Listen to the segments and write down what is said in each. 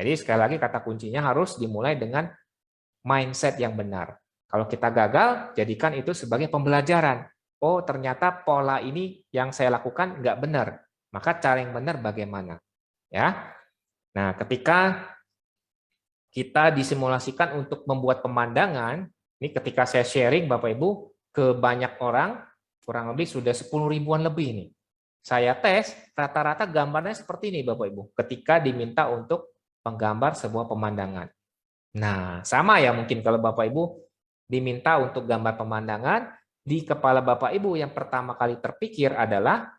Jadi sekali lagi kata kuncinya harus dimulai dengan mindset yang benar. Kalau kita gagal, jadikan itu sebagai pembelajaran. Oh, ternyata pola ini yang saya lakukan nggak benar. Maka cara yang benar bagaimana? Ya. Nah, ketika kita disimulasikan untuk membuat pemandangan, ini ketika saya sharing Bapak Ibu ke banyak orang, kurang lebih sudah 10 ribuan lebih nih. Saya tes, rata-rata gambarnya seperti ini Bapak Ibu, ketika diminta untuk menggambar sebuah pemandangan. Nah, sama ya mungkin kalau Bapak Ibu diminta untuk gambar pemandangan, di kepala Bapak Ibu yang pertama kali terpikir adalah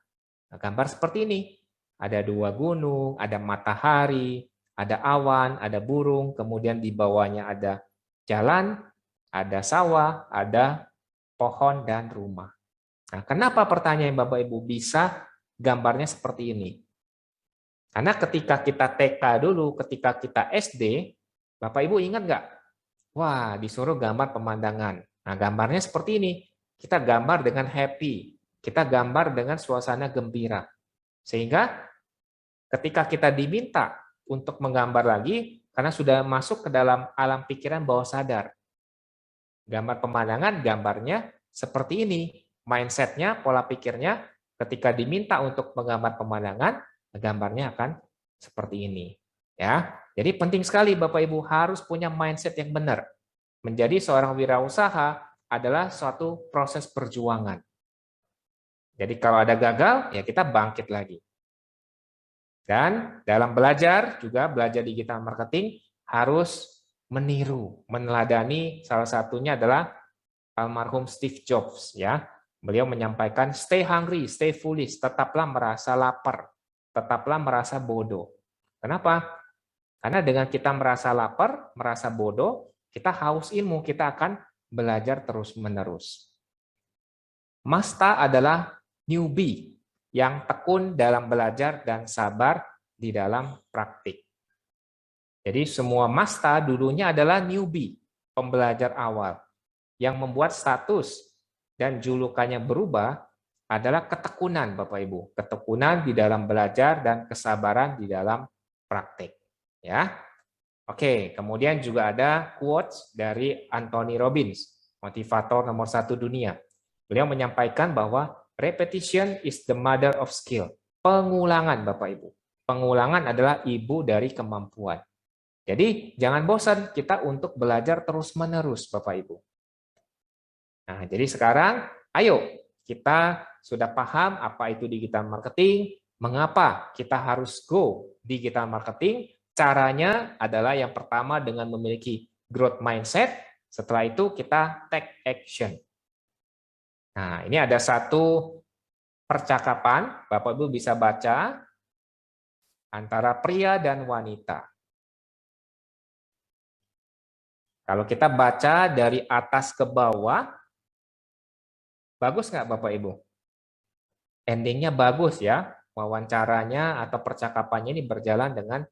gambar seperti ini. Ada dua gunung, ada matahari, ada awan, ada burung, kemudian di bawahnya ada jalan, ada sawah, ada pohon dan rumah. Nah, kenapa pertanyaan Bapak Ibu bisa gambarnya seperti ini? Karena ketika kita TK dulu, ketika kita SD, Bapak Ibu ingat nggak? Wah, disuruh gambar pemandangan. Nah, gambarnya seperti ini. Kita gambar dengan happy. Kita gambar dengan suasana gembira. Sehingga ketika kita diminta untuk menggambar lagi, karena sudah masuk ke dalam alam pikiran bawah sadar. Gambar pemandangan, gambarnya seperti ini. Mindsetnya, pola pikirnya, ketika diminta untuk menggambar pemandangan, gambarnya akan seperti ini. Ya, jadi penting sekali Bapak Ibu harus punya mindset yang benar. Menjadi seorang wirausaha adalah suatu proses perjuangan. Jadi kalau ada gagal, ya kita bangkit lagi. Dan dalam belajar, juga belajar digital marketing, harus meniru, meneladani salah satunya adalah almarhum Steve Jobs. Ya, beliau menyampaikan, stay hungry, stay foolish, tetaplah merasa lapar, tetaplah merasa bodoh. Kenapa? Karena dengan kita merasa lapar, merasa bodoh, kita haus ilmu, kita akan belajar terus-menerus. Masta adalah newbie yang tekun dalam belajar dan sabar di dalam praktik. Jadi semua masta dulunya adalah newbie, pembelajar awal. Yang membuat status dan julukannya berubah adalah ketekunan Bapak Ibu. Ketekunan di dalam belajar dan kesabaran di dalam praktik. Ya. Oke, kemudian juga ada quotes dari Anthony Robbins, motivator nomor 1 dunia. Beliau menyampaikan bahwa repetition is the mother of skill. Pengulangan Bapak Ibu. Pengulangan adalah ibu dari kemampuan. Jadi jangan bosan kita untuk belajar terus-menerus Bapak Ibu. Nah, jadi sekarang ayo kita sudah paham apa itu digital marketing, mengapa kita harus go digital marketing. Caranya adalah yang pertama dengan memiliki growth mindset, setelah itu kita take action. Nah, ini ada satu percakapan, Bapak Ibu bisa baca, antara pria dan wanita. Kalau kita baca dari atas ke bawah, bagus nggak Bapak Ibu? Endingnya bagus ya, wawancaranya atau percakapannya ini berjalan dengan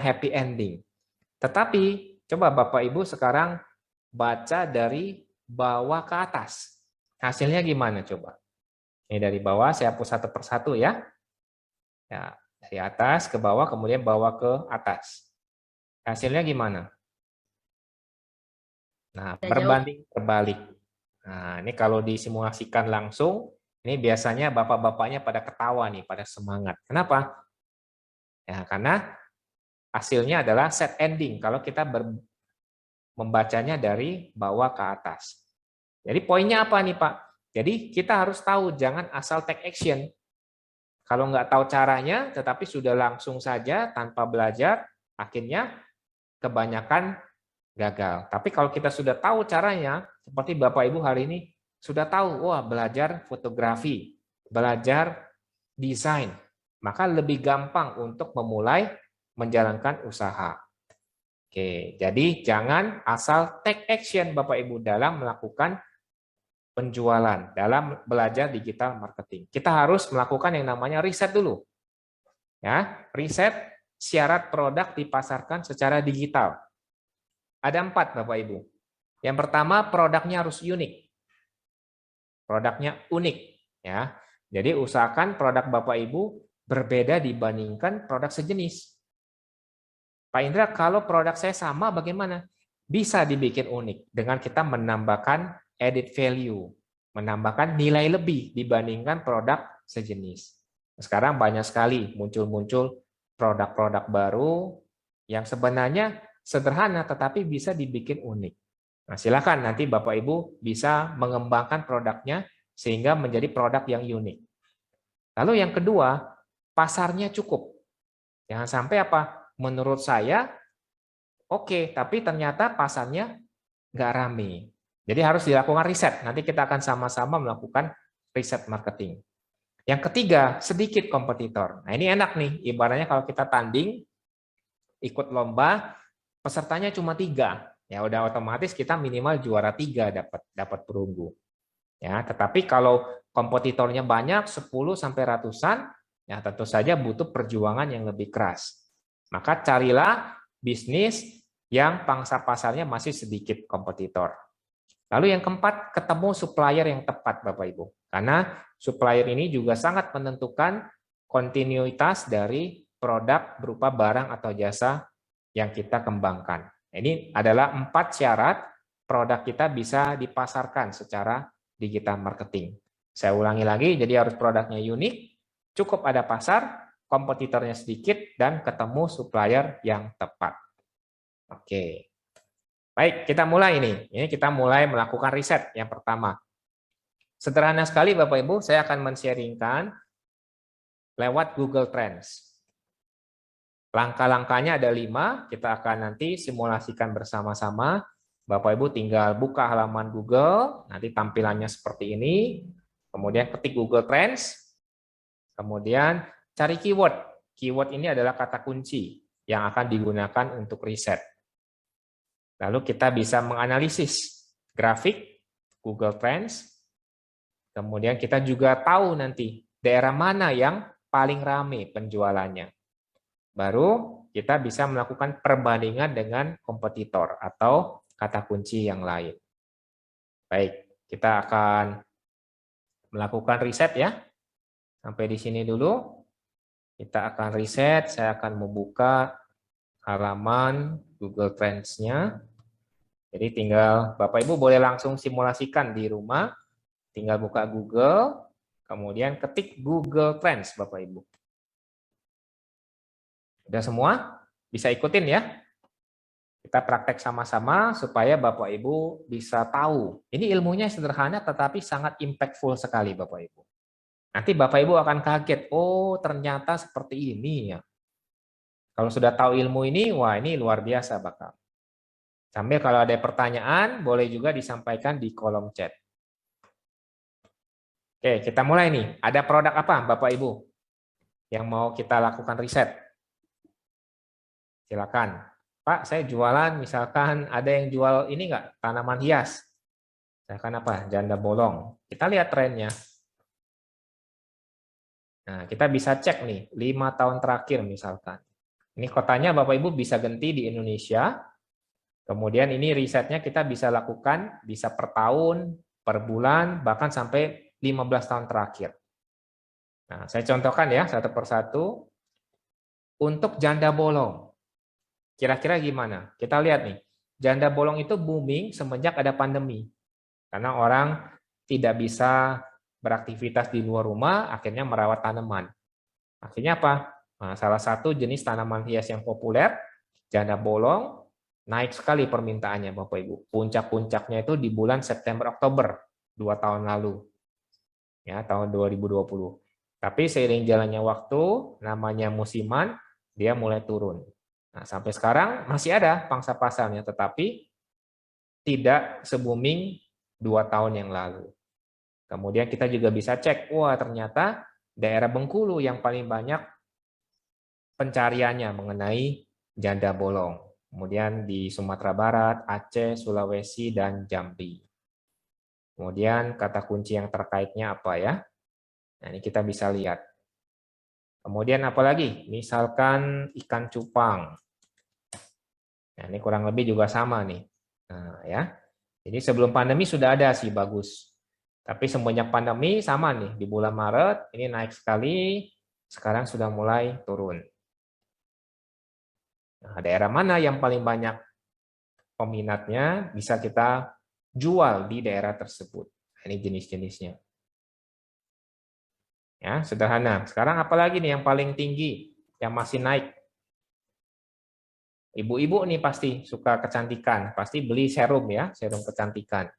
happy ending. Tetapi, coba Bapak Ibu sekarang baca dari bawah ke atas. Hasilnya gimana coba? Ini dari bawah, saya hapus satu persatu ya. Ya, dari atas ke bawah, kemudian bawah ke atas. Hasilnya gimana? Nah, berbanding terbalik. Nah, ini kalau disimulasikan langsung, ini biasanya bapak-bapaknya pada ketawa nih, pada semangat. Kenapa? Ya, karena hasilnya adalah set ending kalau kita membacanya dari bawah ke atas. Jadi poinnya apa nih Pak? Jadi kita harus tahu, jangan asal take action. Kalau nggak tahu caranya, tetapi sudah langsung saja tanpa belajar, akhirnya kebanyakan gagal. Tapi kalau kita sudah tahu caranya, seperti Bapak Ibu hari ini sudah tahu, wah belajar fotografi, belajar desain, maka lebih gampang untuk memulai menjalankan usaha. Oke, jadi jangan asal take action Bapak Ibu dalam melakukan penjualan, dalam belajar digital marketing. Kita harus melakukan yang namanya riset dulu. Ya, riset syarat produk dipasarkan secara digital. Ada 4 Bapak Ibu. Yang pertama, produknya harus unik. Produknya unik, ya. Jadi usahakan produk Bapak Ibu berbeda dibandingkan produk sejenis. Pak Indra, kalau produk saya sama bagaimana? Bisa dibikin unik dengan kita menambahkan added value, menambahkan nilai lebih dibandingkan produk sejenis. Sekarang banyak sekali muncul-muncul produk-produk baru yang sebenarnya sederhana tetapi bisa dibikin unik. Nah, silakan nanti Bapak Ibu bisa mengembangkan produknya sehingga menjadi produk yang unik. Lalu yang kedua, pasarnya cukup. Jangan sampai apa? Menurut saya oke, tapi ternyata pasarnya nggak rame. Jadi harus dilakukan riset. Nanti kita akan sama-sama melakukan riset marketing. Yang ketiga, sedikit kompetitor. Nah, ini enak nih. Ibaratnya kalau kita tanding, ikut lomba, pesertanya cuma 3. Ya udah otomatis kita minimal juara 3 dapat perunggu. Ya, tetapi kalau kompetitornya banyak, 10 sampai ratusan, ya tentu saja butuh perjuangan yang lebih keras. Maka carilah bisnis yang pangsa pasarnya masih sedikit kompetitor. Lalu yang keempat, ketemu supplier yang tepat, Bapak Ibu. Karena supplier ini juga sangat menentukan kontinuitas dari produk berupa barang atau jasa yang kita kembangkan. Ini adalah 4 syarat produk kita bisa dipasarkan secara digital marketing. Saya ulangi lagi, jadi harus produknya unik, cukup ada pasar, kompetitornya sedikit, dan ketemu supplier yang tepat. Oke. Baik, kita mulai ini. Ini kita mulai melakukan riset yang pertama. Sederhana sekali Bapak Ibu, saya akan men-sharingkan lewat Google Trends. Langkah-langkahnya ada 5, kita akan nanti simulasikan bersama-sama. Bapak Ibu tinggal buka halaman Google, nanti tampilannya seperti ini. Kemudian ketik Google Trends, kemudian cari keyword. Keyword ini adalah kata kunci yang akan digunakan untuk riset. Lalu kita bisa menganalisis grafik Google Trends. Kemudian kita juga tahu nanti daerah mana yang paling ramai penjualannya. Baru kita bisa melakukan perbandingan dengan kompetitor atau kata kunci yang lain. Baik, kita akan melakukan riset ya. Sampai di sini dulu. Kita akan riset, saya akan membuka halaman Google Trends-nya. Jadi tinggal Bapak Ibu boleh langsung simulasikan di rumah, tinggal buka Google, kemudian ketik Google Trends Bapak Ibu. Udah semua? Bisa ikutin ya? Kita praktek sama-sama supaya Bapak Ibu bisa tahu. Ini ilmunya sederhana tetapi sangat impactful sekali Bapak Ibu. Nanti Bapak Ibu akan kaget, oh ternyata seperti ini ya. Kalau sudah tahu ilmu ini, wah ini luar biasa bakal. Sambil kalau ada pertanyaan, boleh juga disampaikan di kolom chat. Oke, kita mulai nih. Ada produk apa, Bapak Ibu, yang mau kita lakukan riset? Silakan. Pak, saya jualan, misalkan ada yang jual ini nggak, tanaman hias. Misalkan apa, janda bolong. Kita lihat trennya. Nah, kita bisa cek nih, 5 tahun terakhir misalkan. Ini kotanya Bapak Ibu bisa ganti di Indonesia. Kemudian ini risetnya kita bisa lakukan, bisa per tahun, per bulan, bahkan sampai 15 tahun terakhir. Nah, saya contohkan ya, satu persatu. Untuk janda bolong, kira-kira gimana? Kita lihat nih, janda bolong itu booming semenjak ada pandemi. Karena orang tidak bisa beraktivitas di luar rumah, akhirnya merawat tanaman. Akhirnya apa? Nah, salah satu jenis tanaman hias yang populer, janda bolong, naik sekali permintaannya Bapak Ibu. Puncak-puncaknya itu di bulan September-Oktober 2 tahun lalu. Ya, tahun 2020. Tapi seiring jalannya waktu, namanya musiman, dia mulai turun. Nah, sampai sekarang masih ada pangsa pasarnya, tetapi tidak se-booming 2 tahun yang lalu. Kemudian kita juga bisa cek, wah ternyata daerah Bengkulu yang paling banyak pencariannya mengenai janda bolong. Kemudian di Sumatera Barat, Aceh, Sulawesi, dan Jambi. Kemudian kata kunci yang terkaitnya apa ya? Nah, ini kita bisa lihat. Kemudian apa lagi? Misalkan ikan cupang. Nah, ini kurang lebih juga sama nih. Nah, ya. Jadi sebelum pandemi sudah ada sih bagus. Tapi semenjak pandemi sama nih, di bulan Maret ini naik sekali, sekarang sudah mulai turun. Nah, daerah mana yang paling banyak peminatnya bisa kita jual di daerah tersebut. Ini jenis-jenisnya. Ya, sederhana. Sekarang apalagi nih yang paling tinggi, yang masih naik? Ibu-ibu nih pasti suka kecantikan, pasti beli serum ya, serum kecantikan.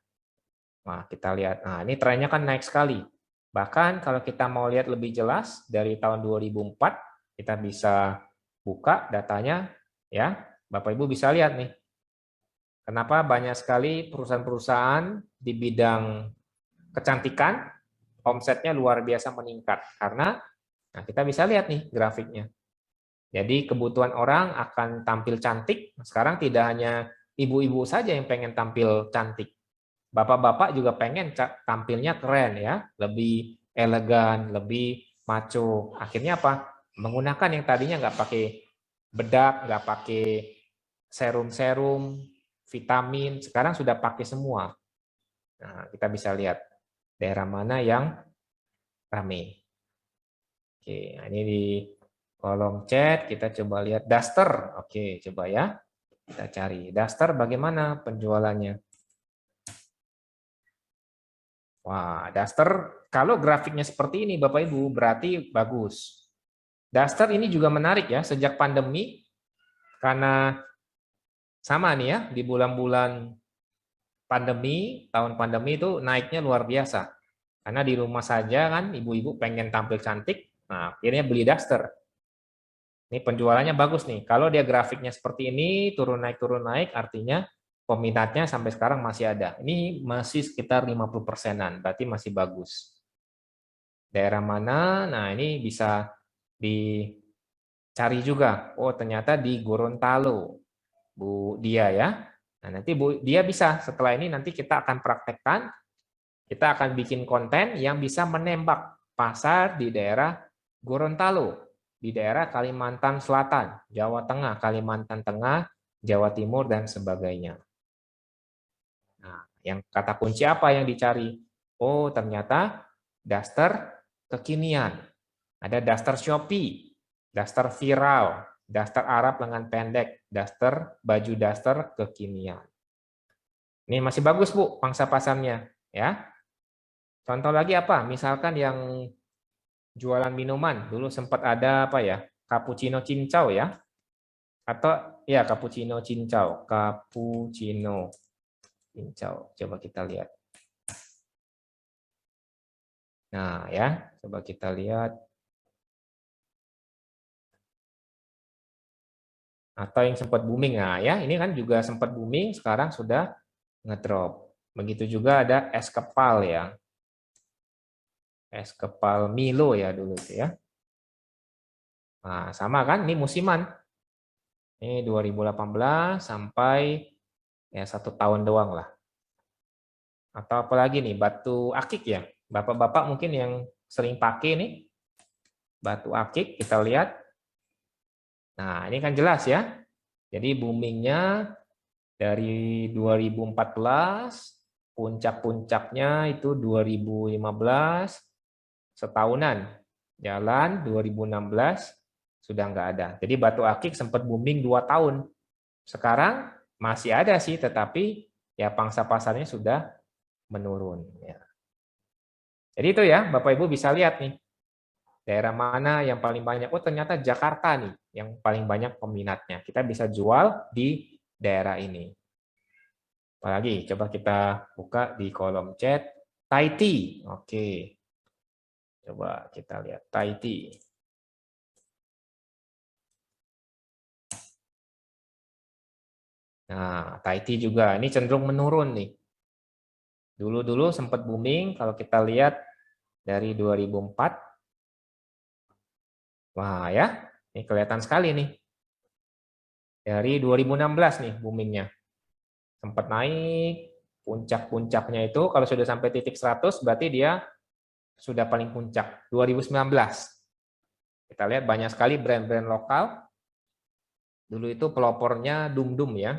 Nah, kita lihat. Nah, ini trennya kan naik sekali. Bahkan kalau kita mau lihat lebih jelas dari tahun 2004, kita bisa buka datanya ya. Bapak Ibu bisa lihat nih. Kenapa banyak sekali perusahaan-perusahaan di bidang kecantikan omsetnya luar biasa meningkat karena nah kita bisa lihat nih grafiknya. Jadi kebutuhan orang akan tampil cantik. Sekarang tidak hanya ibu-ibu saja yang pengen tampil cantik. Bapak-bapak juga pengen tampilnya keren ya, lebih elegan, lebih maco. Akhirnya apa? Menggunakan yang tadinya nggak pakai bedak, nggak pakai serum-serum, vitamin, sekarang sudah pakai semua. Nah, kita bisa lihat daerah mana yang rame. Oke, nah ini di kolom chat kita coba lihat daster. Oke, coba ya. Kita cari daster bagaimana penjualannya. Wah, daster kalau grafiknya seperti ini Bapak Ibu berarti bagus. Daster ini juga menarik ya sejak pandemi karena sama nih ya di bulan-bulan pandemi, tahun pandemi itu naiknya luar biasa. Karena di rumah saja kan ibu-ibu pengen tampil cantik, nah akhirnya beli daster. Ini penjualannya bagus nih. Kalau dia grafiknya seperti ini, turun naik, artinya peminatnya sampai sekarang masih ada. Ini masih sekitar 50%-an, berarti masih bagus. Daerah mana? Nah, ini bisa dicari juga. Oh, ternyata di Gorontalo. Bu Dia ya. Nah, nanti Bu Dia bisa, setelah ini nanti kita akan praktekkan, kita akan bikin konten yang bisa menembak pasar di daerah Gorontalo. Di daerah Kalimantan Selatan, Jawa Tengah, Kalimantan Tengah, Jawa Timur, dan sebagainya. Nah, yang kata kunci apa yang dicari? Oh, ternyata daster kekinian. Ada daster Shopee, daster viral, daster Arab lengan pendek, daster baju daster kekinian. Ini masih bagus, Bu, pangsa pasarnya. Ya. Contoh lagi apa? Misalkan yang jualan minuman dulu sempat ada apa ya, cappuccino cincau ya, atau ya cappuccino cincau, coba kita lihat. Nah ya, coba kita lihat. Atau yang sempat booming, nah ya ini kan juga sempat booming, sekarang sudah ngedrop. Begitu juga ada es kepal ya, es kepal Milo ya dulu itu ya. Nah sama kan, ini musiman. Ini 2018 sampai ya 1 tahun doang lah. Atau apalagi nih, batu akik ya. Bapak-bapak mungkin yang sering pakai nih, batu akik kita lihat. Nah ini kan jelas ya. Jadi boomingnya dari 2014, puncak-puncaknya itu 2015, setahunan. Jalan 2016 sudah nggak ada. Jadi batu akik sempat booming 2 tahun. Sekarang masih ada sih, tetapi ya pangsa pasarnya sudah menurun. Ya. Jadi itu ya, Bapak Ibu bisa lihat nih, daerah mana yang paling banyak. Oh ternyata Jakarta nih, yang paling banyak peminatnya. Kita bisa jual di daerah ini. Apalagi, coba kita buka di kolom chat. Tahiti, oke. Coba kita lihat Tahiti. Nah, Tahiti juga ini cenderung menurun nih. Dulu-dulu sempat booming kalau kita lihat dari 2004. Wah ya, ini kelihatan sekali nih. Dari 2016 nih boomingnya. Sempat naik, puncak-puncaknya itu kalau sudah sampai titik 100 berarti dia sudah paling puncak. 2019. Kita lihat banyak sekali brand-brand lokal. Dulu itu pelopornya Dum-Dum ya.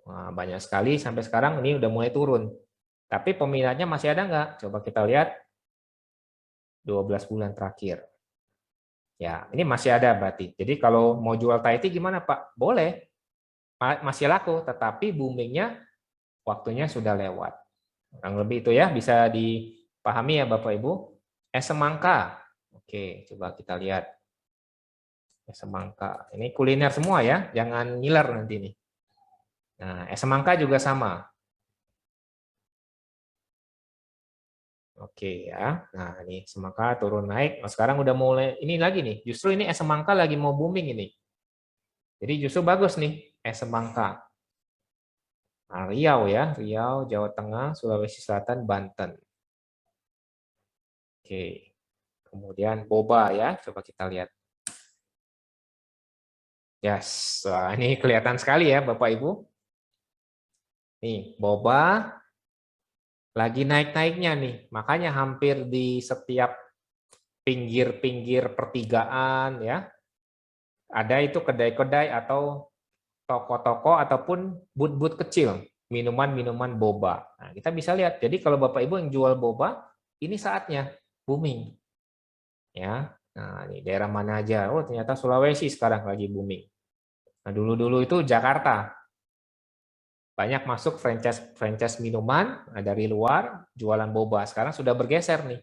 Wah, banyak sekali sampai sekarang ini udah mulai turun. Tapi peminatnya masih ada nggak? Coba kita lihat 12 bulan terakhir. Ya, ini masih ada berarti. Jadi kalau mau jual Thai tea gimana, Pak? Boleh. Masih laku, tetapi boomingnya waktunya sudah lewat. Kurang lebih itu ya, bisa dipahami ya Bapak Ibu. Es semangka. Oke, coba kita lihat. Es semangka. Ini kuliner semua ya, jangan ngiler nanti nih. Nah, es semangka juga sama. Oke ya. Nah, ini semangka turun naik. Nah, sekarang udah mulai ini lagi nih. Justru ini es semangka lagi mau booming ini. Jadi justru bagus nih es semangka. Nah, Riau ya, Riau, Jawa Tengah, Sulawesi Selatan, Banten. Oke. Kemudian boba ya, coba kita lihat. Yes, wah, ini kelihatan sekali ya Bapak Ibu. Nih, boba lagi naik-naiknya nih. Makanya hampir di setiap pinggir-pinggir pertigaan ya, ada itu kedai-kedai atau toko-toko ataupun but-but kecil minuman-minuman boba. Nah, kita bisa lihat. Jadi kalau Bapak Ibu yang jual boba, ini saatnya booming. Ya. Nah, ini daerah mana aja? Oh, ternyata Sulawesi sekarang lagi booming. Nah, dulu-dulu itu Jakarta. Banyak masuk franchise minuman dari luar, jualan boba. Sekarang sudah bergeser nih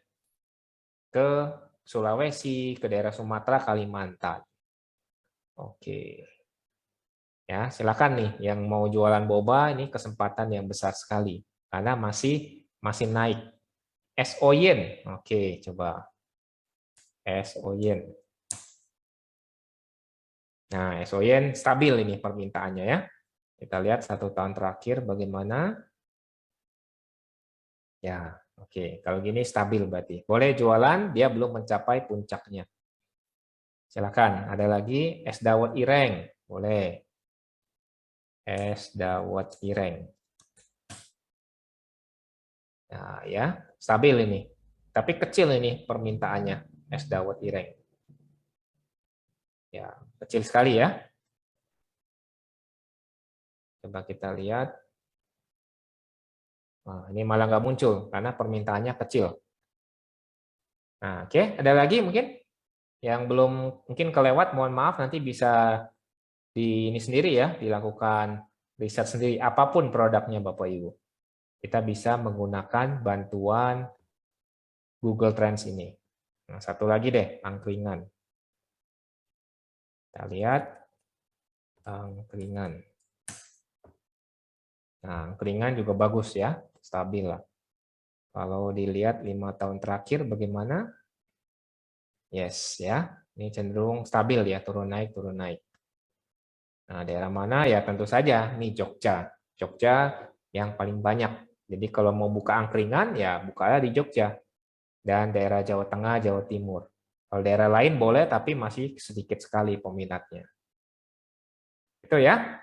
ke Sulawesi, ke daerah Sumatera, Kalimantan. Oke. Ya, silakan nih yang mau jualan boba, ini kesempatan yang besar sekali karena masih naik. Es oyen. Oke, coba. Es oyen. Nah, es oyen stabil ini permintaannya ya. Kita lihat 1 tahun terakhir bagaimana. Ya, oke. Kalau gini stabil berarti. Boleh jualan, dia belum mencapai puncaknya. Silakan. Ada lagi es dawet ireng. Boleh. Es dawet ireng. Nah, ya, stabil ini. Tapi kecil ini permintaannya, es dawet ireng. Ya, kecil sekali ya. Coba kita lihat. Nah, ini malah nggak muncul karena permintaannya kecil. Nah, oke, ada lagi mungkin yang belum mungkin kelewat, mohon maaf, nanti bisa di ini sendiri ya, dilakukan riset sendiri apapun produknya Bapak Ibu. Kita bisa menggunakan bantuan Google Trends ini. Nah, satu lagi deh, angkringan. Kita lihat angkringan. Nah, angkringan juga bagus ya, stabil lah. Kalau dilihat 5 tahun terakhir bagaimana? Yes ya, ini cenderung stabil ya, turun naik, turun naik. Nah, daerah mana? Ya tentu saja, ini Jogja. Jogja yang paling banyak. Jadi kalau mau buka angkringan, ya bukalah di Jogja. Dan daerah Jawa Tengah, Jawa Timur. Kalau daerah lain boleh, tapi masih sedikit sekali peminatnya. Itu ya.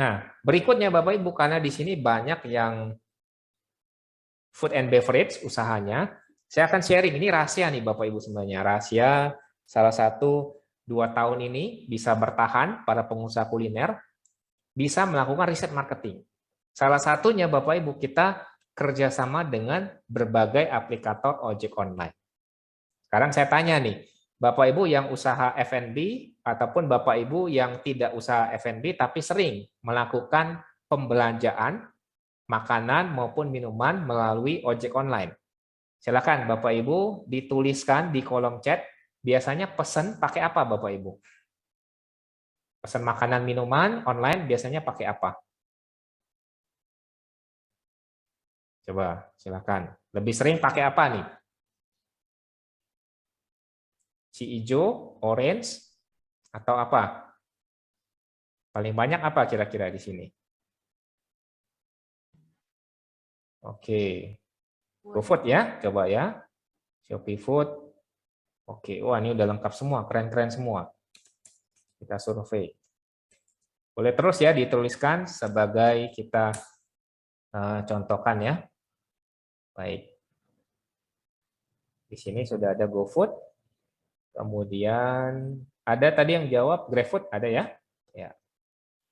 Nah, berikutnya Bapak Ibu, karena di sini banyak yang food and beverage usahanya, saya akan sharing, ini rahasia nih Bapak Ibu sebenarnya. Rahasia salah satu 2 tahun ini bisa bertahan para pengusaha kuliner, bisa melakukan riset marketing. Salah satunya Bapak Ibu, kita kerjasama dengan berbagai aplikator ojek online. Sekarang saya tanya nih, Bapak Ibu yang usaha F&B ataupun Bapak Ibu yang tidak usaha F&B tapi sering melakukan pembelanjaan makanan maupun minuman melalui ojek online. Silakan Bapak Ibu dituliskan di kolom chat, biasanya pesan pakai apa Bapak Ibu? Pesan makanan minuman online biasanya pakai apa? Coba silakan. Lebih sering pakai apa nih? Si hijau, orange, atau apa? Paling banyak apa kira-kira di sini? Oke. GoFood ya, coba ya. Shopee Food. Oke, wah ini udah lengkap semua, keren-keren semua. Kita survei. Boleh terus ya dituliskan sebagai kita contohkan ya. Baik. Di sini sudah ada GoFood. Kemudian ada tadi yang jawab GrabFood, ada ya? Ya.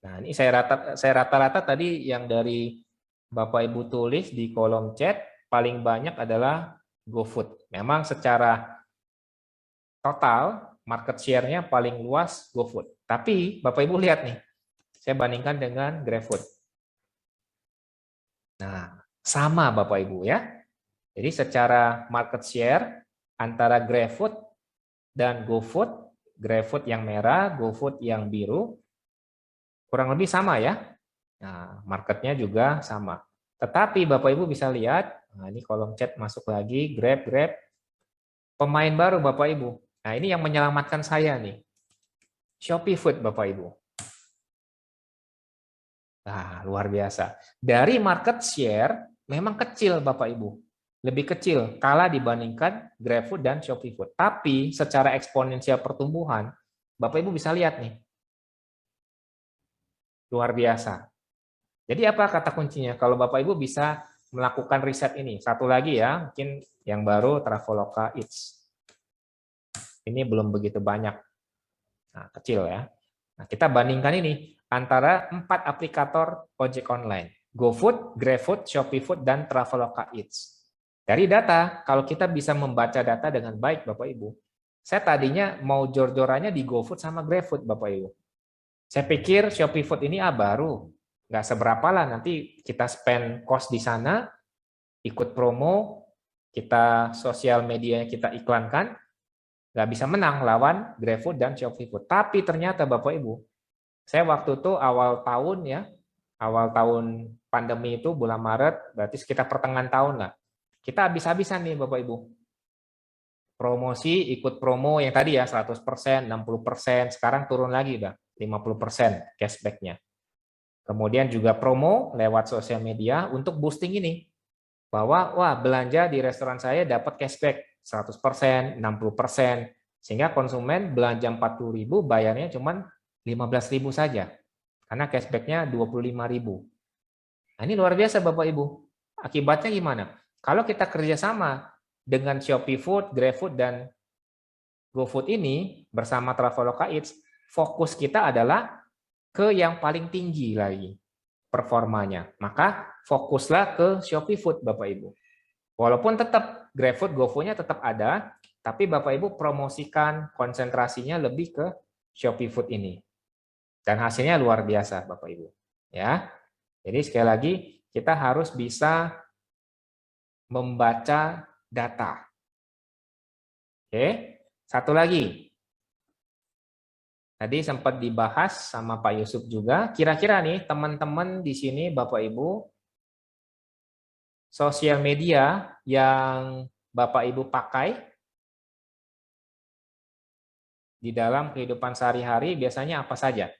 Nah, ini saya rata-rata tadi yang dari Bapak Ibu tulis di kolom chat paling banyak adalah GoFood. Memang secara total market share-nya paling luas GoFood. Tapi Bapak Ibu lihat nih, saya bandingkan dengan GrabFood. Nah, sama Bapak Ibu ya. Jadi secara market share antara GrabFood dan GoFood, GrabFood yang merah, GoFood yang biru, kurang lebih sama ya. Nah, marketnya juga sama. Tetapi Bapak Ibu bisa lihat, nah ini kolom chat masuk lagi, Grab, pemain baru Bapak Ibu. Nah ini yang menyelamatkan saya nih, Shopee Food Bapak Ibu. Nah luar biasa. Dari market share memang kecil Bapak Ibu, lebih kecil kala dibandingkan GrabFood dan Shopee Food. Tapi secara eksponensial pertumbuhan, Bapak Ibu bisa lihat nih, luar biasa. Jadi apa kata kuncinya? Kalau Bapak Ibu bisa melakukan riset ini. Satu lagi ya, mungkin yang baru Traveloka Eats. Ini belum begitu banyak. Nah, kecil ya. Nah, kita bandingkan ini antara 4 aplikator ojek online. GoFood, GrabFood, Shopee Food, dan Traveloka Eats. Dari data, kalau kita bisa membaca data dengan baik Bapak Ibu, saya tadinya mau jor-jorannya di GoFood sama GrabFood Bapak Ibu. Saya pikir Shopee Food ini baru, nggak seberapa lah, nanti kita spend cost di sana, ikut promo, kita sosial media kita iklankan, nggak bisa menang lawan GrabFood dan Shopee Food. Tapi ternyata Bapak Ibu, saya waktu itu awal tahun ya, awal tahun pandemi itu bulan Maret, berarti sekitar pertengahan tahun lah. Kita habis-habisan nih Bapak Ibu. Promosi, ikut promo yang tadi ya 100%, 60%, sekarang turun lagi udah 50% cashback-nya. Kemudian juga promo lewat sosial media untuk boosting ini. Bahwa wah belanja di restoran saya dapat cashback 100%, 60%. Sehingga konsumen belanja 40.000 bayarnya cuma 15.000 saja. Karena cashback-nya 25.000. Nah, ini luar biasa Bapak Ibu. Akibatnya gimana? Kalau kita kerjasama dengan Shopee Food, GrabFood, dan GoFood ini bersama Traveloka Eats, fokus kita adalah ke yang paling tinggi lagi performanya. Maka fokuslah ke Shopee Food Bapak Ibu. Walaupun tetap GrabFood, GoFood-nya tetap ada, tapi Bapak Ibu promosikan konsentrasinya lebih ke Shopee Food ini. Dan hasilnya luar biasa Bapak Ibu. Ya. Jadi sekali lagi kita harus bisa membaca data. Oke. Satu lagi. Tadi sempat dibahas sama Pak Yusuf juga. Kira-kira nih teman-teman di sini Bapak Ibu, sosial media yang Bapak Ibu pakai di dalam kehidupan sehari-hari biasanya apa saja?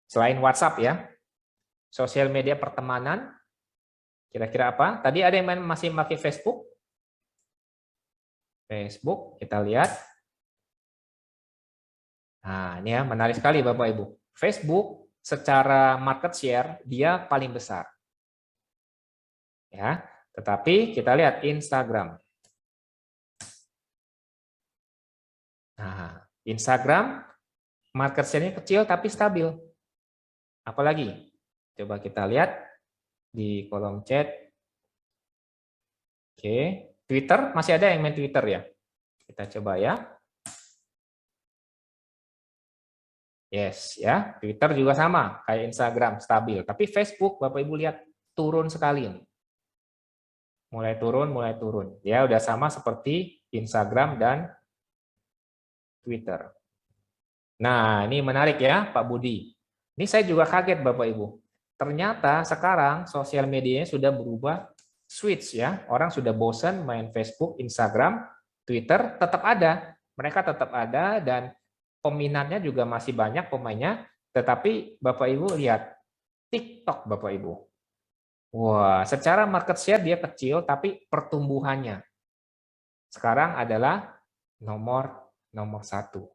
Selain WhatsApp ya. Sosial media pertemanan, kira-kira apa? Tadi ada yang masih pakai Facebook? Facebook, kita lihat. Nah, ini ya menarik sekali Bapak Ibu. Facebook secara market share dia paling besar. Ya, tetapi kita lihat Instagram. Nah, Instagram market share-nya kecil tapi stabil. Apalagi? Coba kita lihat di kolom chat. Oke, Twitter masih ada yang main Twitter ya? Kita coba ya. Yes, ya. Twitter juga sama, kayak Instagram, stabil. Tapi Facebook, Bapak Ibu lihat, turun sekali. Mulai turun. Ya, udah sama seperti Instagram dan Twitter. Nah, ini menarik ya, Pak Budi. Ini saya juga kaget, Bapak Ibu. Ternyata sekarang sosial medianya sudah berubah switch ya. Orang sudah bosan main Facebook, Instagram, Twitter, tetap ada. Mereka tetap ada dan peminatnya juga masih banyak pemainnya, tetapi Bapak Ibu lihat TikTok Bapak Ibu. Wah, secara market share dia kecil tapi pertumbuhannya sekarang adalah nomor satu.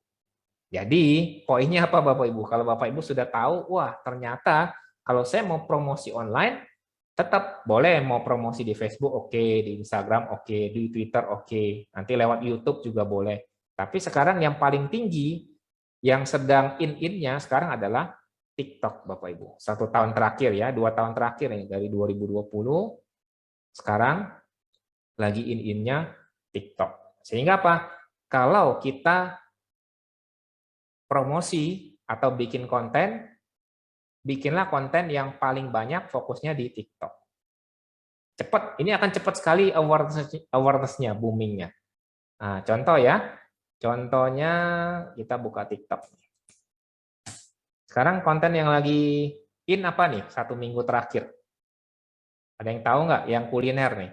Jadi poinnya apa Bapak Ibu? Kalau Bapak Ibu sudah tahu, wah ternyata kalau saya mau promosi online tetap boleh, mau promosi di Facebook oke, di Instagram oke, di Twitter oke, nanti lewat YouTube juga boleh. Tapi sekarang yang paling tinggi yang sedang in-in-nya sekarang adalah TikTok, Bapak Ibu. 1 tahun terakhir ya, 2 tahun terakhir nih, dari 2020, sekarang lagi in-in-nya TikTok. Sehingga apa? kalau kita promosi atau bikin konten, bikinlah konten yang paling banyak fokusnya di TikTok. Cepat, ini akan cepat sekali awareness-nya, booming-nya. Nah, contoh ya, contohnya kita buka TikTok. Sekarang konten yang lagi in apa nih, 1 minggu terakhir? Ada yang tahu nggak? Yang kuliner nih.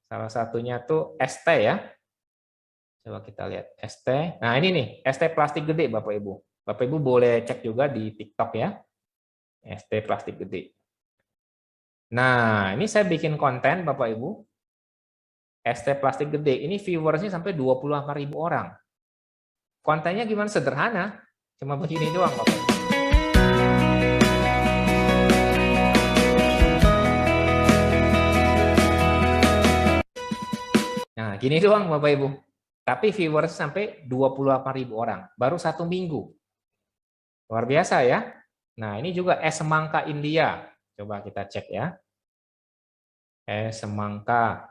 Salah satunya tuh ST ya. Coba kita lihat ST. Nah ini nih, ST plastik gede Bapak Ibu. Bapak Ibu boleh cek juga di TikTok ya. ST plastik gede. Nah ini saya bikin konten Bapak Ibu. ST plastik gede. Ini viewersnya sampai 28.000 orang. Kontennya gimana? Sederhana. Cuma begini doang Bapak Ibu. Nah gini doang Bapak Ibu. Tapi viewers sampai 28.000 orang. Baru 1 minggu. Luar biasa ya. Nah, ini juga es semangka India. Coba kita cek ya. Es semangka.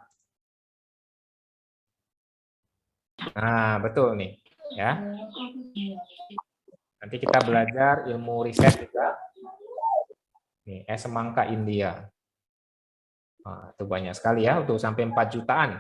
Nah, betul nih, ya. Nanti kita belajar ilmu riset juga. Nih, es semangka India. Nah, itu banyak sekali ya, tuh sampai 4 jutaan.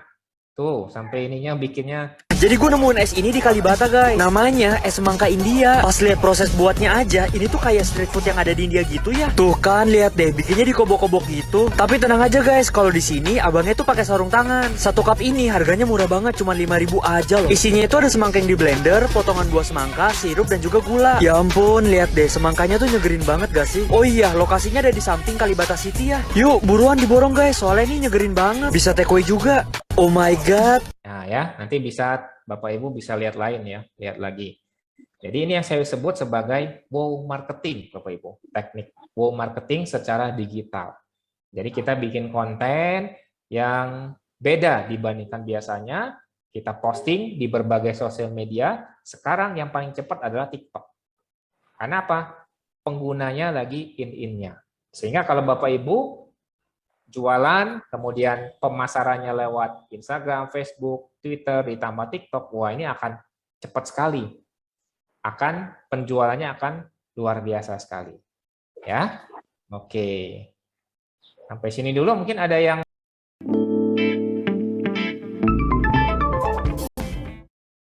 Tuh, sampai ininya bikinnya. Jadi gue nemuin es ini di Kalibata guys. Namanya es semangka India. Pas lihat proses buatnya aja, ini tuh kayak street food yang ada di India gitu ya. Tuh kan, lihat deh, bikinnya dikobok-kobok gitu. Tapi tenang aja guys, kalau di sini abangnya tuh pakai sarung tangan. 1 cup ini harganya murah banget, cuma 5.000 aja loh. Isinya itu ada semangka yang di blender, potongan buah semangka, sirup dan juga gula. Ya ampun, lihat deh, semangkanya tuh nyegerin banget gak sih? Oh iya, lokasinya ada di samping Kalibata City ya. Yuk, buruan diborong guys, soalnya ini nyegerin banget. Bisa take away juga. Oh my god. Nah ya, nanti bisa Bapak Ibu bisa lihat lain ya, lihat lagi. Jadi ini yang saya sebut sebagai wow marketing Bapak Ibu, teknik wow marketing secara digital. Jadi kita bikin konten yang beda dibandingkan biasanya, kita posting di berbagai sosial media. Sekarang yang paling cepat adalah TikTok. Karena apa? Penggunanya lagi in-in-nya. Sehingga kalau Bapak Ibu jualan, kemudian pemasarannya lewat Instagram, Facebook, Twitter, ditambah TikTok, wah ini akan cepat sekali. Penjualannya akan luar biasa sekali. Ya, oke. Sampai sini dulu, mungkin ada yang